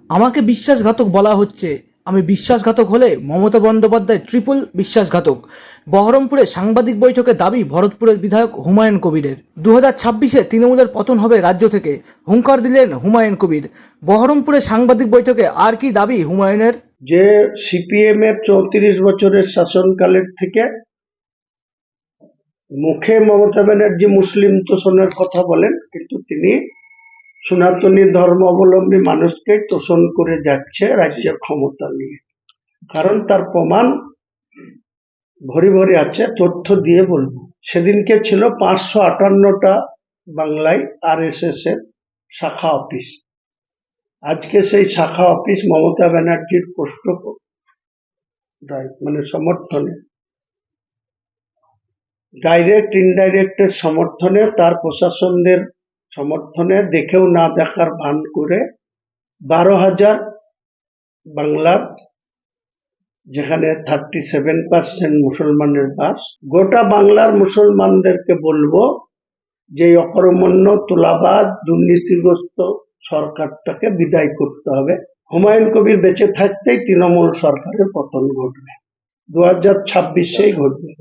আমাকে বিশ্বাসঘাতক বলা হচ্ছে। আমি বিশ্বাসঘাতক হলে মমতা বন্দ্যোপাধ্যায় ট্রিপল বিশ্বাসঘাতক। বহরমপুরে সাংবাদিক বৈঠকে দাবি ভরতপুরের বিধায়ক হুমায়ুন কবিরের। 2026-এ তৃণমূলের পতন হবে রাজ্য থেকে, হুঙ্কার দিলেন হুমায়ুন কবির। বহরমপুরে সাংবাদিক বৈঠকে আর কি দাবি হুমায়ুনের? যে সিপিএম এর 34 বছরের শাসনকালের থেকে মুখে মমতা ব্যানার্জি মুসলিম তোষণের কথা বলেন, কিন্তু তিনি সনাতনী ধর্ম অবলম্বী মানুষকে তোষণ করে যাচ্ছে রাজ্যের ক্ষমতা নিয়ে। কারণ তার প্রমাণ ভরি ভরি আছে, তথ্য দিয়ে বলবো। সেদিনকে ছিল 558টা বাংলায় RSS এর শাখা অফিস। আজকে সেই শাখা অফিস মমতা ব্যানার্জির পোস্ট মানে সমর্থনে, ডাইরেক্ট ইনডাইরেক্টের সমর্থনে, তার প্রশাসনদের সমর্থনে, দেখেও না দেখার ভান করে 12,000 বাংলার, যেখানে 37% মুসলমানের বাস, গোটা বাংলার মুসলমানদেরকে বলবো যে অকর্মণ্য তোলাবাজ দুর্নীতিগ্রস্ত সরকারটাকে বিদায় করতে হবে। হুমায়ুন কবির বেঁচে থাকতেই তৃণমূল সরকারের পতন ঘটবে, 2026-এই ঘটবে।